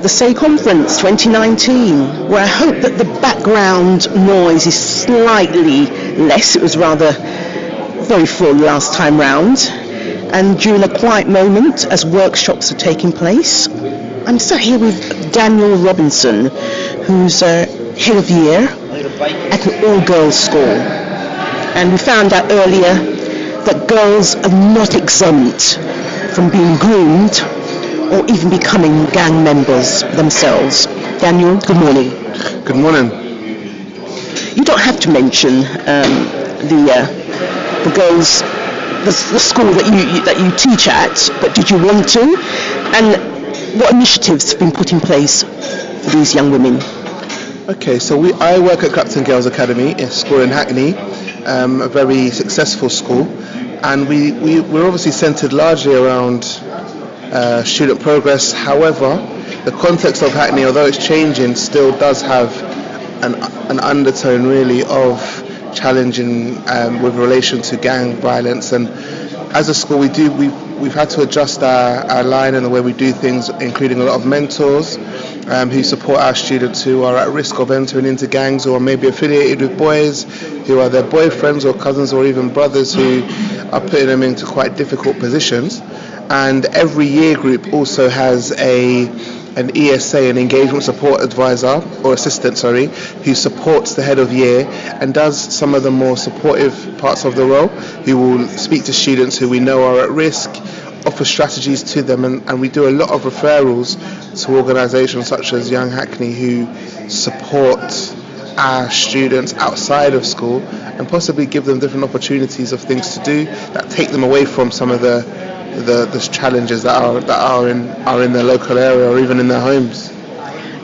the SAY Conference 2019, where I hope that the background noise is slightly less. It was rather very full last time round. And during a quiet moment, as workshops are taking place, I'm sat here with Daniel Robinson, who's head of year at an all-girls school. And we found out earlier that girls are not exempt from being groomed or even becoming gang members themselves. Daniel, good morning. Good morning. You don't have to mention the girls, the school that you teach at, but did you want to? And what initiatives have been put in place for these young women? Okay, so I work at Clapton Girls Academy, a school in Hackney, a very successful school, and we're obviously centred largely around student progress. However, the context of Hackney, although it's changing, still does have an undertone really of challenging with relation to gang violence. And as a school, we've had to adjust our line and the way we do things, including a lot of mentors who support our students who are at risk of entering into gangs or maybe affiliated with boys who are their boyfriends or cousins or even brothers who are putting them into quite difficult positions. And every year group also has an ESA, an engagement support advisor or assistant, who supports the head of year and does some of the more supportive parts of the role, who will speak to students who we know are at risk, offer strategies to them, and we do a lot of referrals to organisations such as Young Hackney who support our students outside of school and possibly give them different opportunities of things to do that take them away from some of the challenges that are in their local area or even in their homes.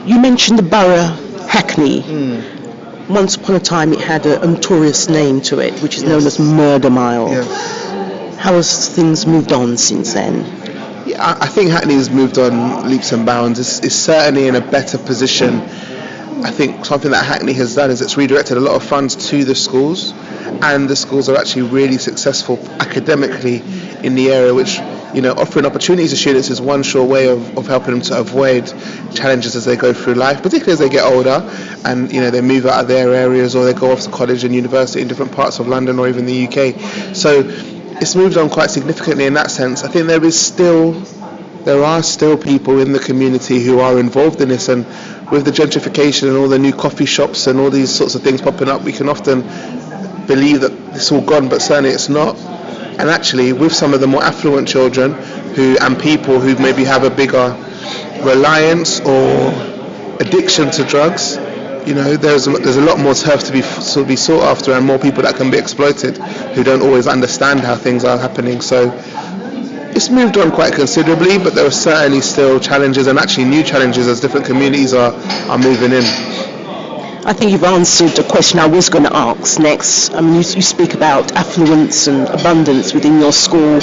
You mentioned the borough Hackney. Once upon a time it had a notorious name to it, which is known as Murder Mile. Yes. How has things moved on since then? Yeah, I think Hackney has moved on leaps and bounds. It's certainly in a better position. I think something that Hackney has done is it's redirected a lot of funds to the schools, and the schools are actually really successful academically in the area, which, offering opportunities to students is one sure way of helping them to avoid challenges as they go through life, particularly as they get older and they move out of their areas or they go off to college and university in different parts of London or even the UK. So it's moved on quite significantly in that sense. I think there are still people in the community who are involved in this, and with the gentrification and all the new coffee shops and all these sorts of things popping up, we can often believe that it's all gone, but certainly it's not. And actually, with some of the more affluent children and people who maybe have a bigger reliance or addiction to drugs, there's a lot more turf to be sought after and more people that can be exploited who don't always understand how things are happening. So it's moved on quite considerably, but there are certainly still challenges, and actually new challenges as different communities are moving in. I think you've answered a question I was going to ask next. You speak about affluence and abundance within your school.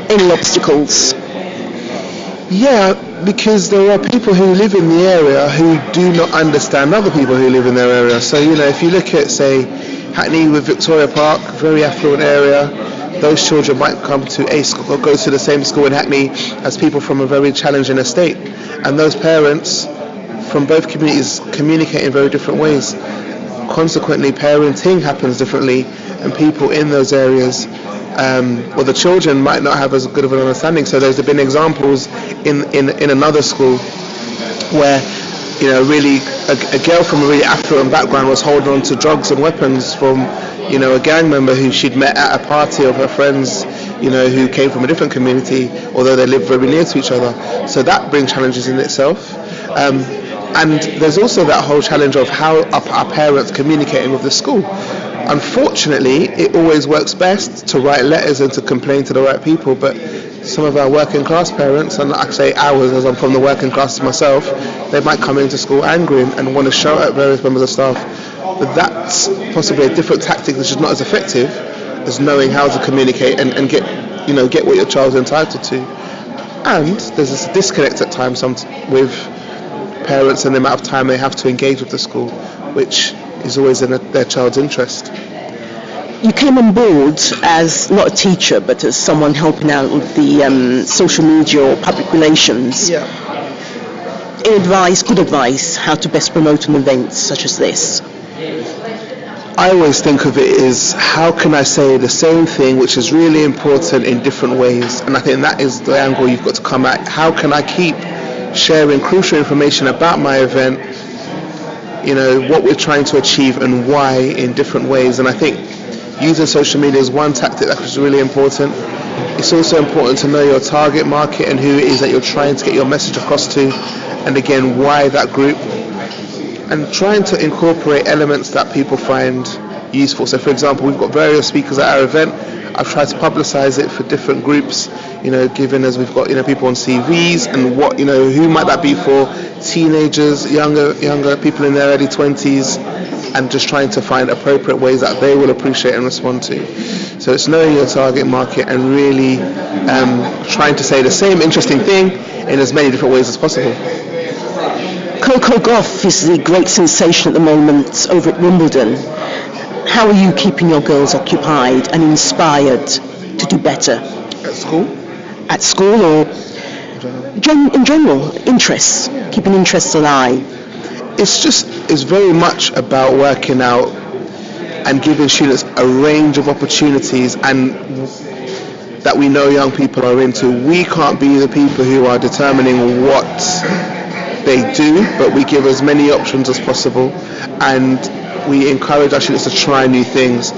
Any obstacles? Yeah, because there are people who live in the area who do not understand other people who live in their area. So, if you look at, say, Hackney with Victoria Park, very affluent area, those children might come to a school or go to the same school in Hackney as people from a very challenging estate. And those parents from both communities communicate in very different ways. Consequently, parenting happens differently, and people in those areas, or the children might not have as good of an understanding. So there's been examples in another school where, really a girl from a really affluent background was holding on to drugs and weapons from, a gang member who she'd met at a party of her friends, who came from a different community, although they lived very near to each other. So that brings challenges in itself. And there's also that whole challenge of how are parents communicating with the school. Unfortunately, it always works best to write letters and to complain to the right people, but some of our working class parents, and I say ours as I'm from the working class myself, they might come into school angry and want to shout at various members of staff. But that's possibly a different tactic which is not as effective as knowing how to communicate and get what your child's entitled to. And there's this disconnect at times with parents and the amount of time they have to engage with the school, which is always in their child's interest. You came on board as not a teacher, but as someone helping out with the social media or public relations. Yeah. good advice, how to best promote an event such as this? I always think of it as how can I say the same thing which is really important in different ways, and I think that is the angle you've got to come at. How can I keep sharing crucial information about my event, what we're trying to achieve and why in different ways. And I think using social media is one tactic that is really important. It's also important to know your target market and who it is that you're trying to get your message across to, and again, why that group, and trying to incorporate elements that people find useful. So for example, we've got various speakers at our event. I've tried to publicize it for different groups, given as we've got people on CVs, and what who might that be for, teenagers, younger people in their early 20s, and just trying to find appropriate ways that they will appreciate and respond to. So it's knowing your target market and really trying to say the same interesting thing in as many different ways as possible. Coco Gauff is the great sensation at the moment over at Wimbledon. How are you keeping your girls occupied and inspired to do better? At school? At school, or in general, interests, keeping interests alive? It's very much about working out and giving students a range of opportunities and that we know young people are into. We can't be the people who are determining what they do, but we give as many options as possible, and we encourage our students to try new things.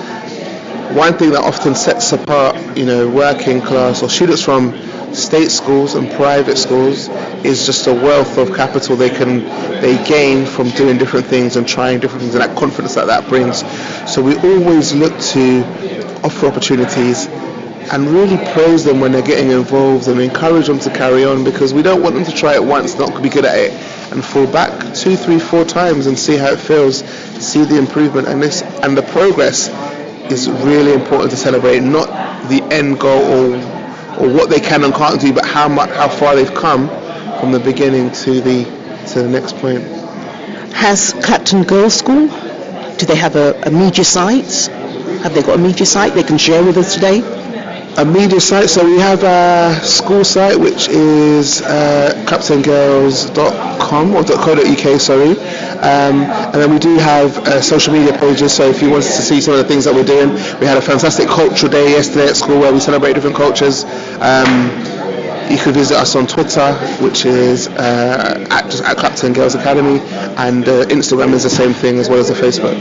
One thing that often sets apart, working class or students from state schools and private schools is just a wealth of capital they gain from doing different things and trying different things, and that confidence that brings. So we always look to offer opportunities and really praise them when they're getting involved and encourage them to carry on, because we don't want them to try it once, not be good at it, and fall back 2, 3, 4 times and see how it feels, see the improvement, and the progress is really important to celebrate, not the end goal or what they can and can't do, but how far they've come from the beginning to the next point. Has Clapton Girls' School, do they have a media site? Have they got a media site they can share with us today? A media site, so we have a school site which is claptongirls.com or .co.uk, sorry, and then we do have social media pages. So if you wanted to see some of the things that we're doing, we had a fantastic cultural day yesterday at school where we celebrate different cultures. You could visit us on Twitter, which is at Clapton Girls Academy, and Instagram is the same thing, as well as the Facebook.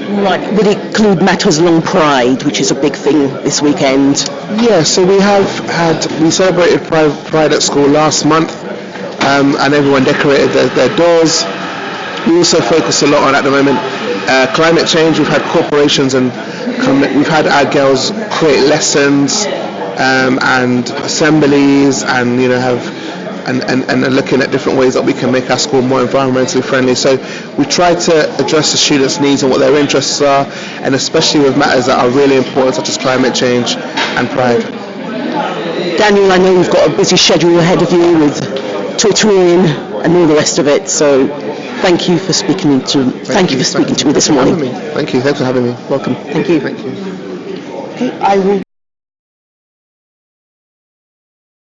Right, would it include Matters Along Pride, which is a big thing this weekend? Yeah, so we celebrated Pride at school last month, and everyone decorated their doors. We also focus a lot on, at the moment, climate change. We've had corporations we've had our girls create lessons and assemblies, and and looking at different ways that we can make our school more environmentally friendly. So we try to address the students' needs and what their interests are, and especially with matters that are really important, such as climate change and pride. Daniel, I know you've got a busy schedule ahead of you with tutoring and all the rest of it, so thank you for speaking to me this morning. Thank you. Thanks for having me. Welcome. Thank you. Thank you. Okay, I will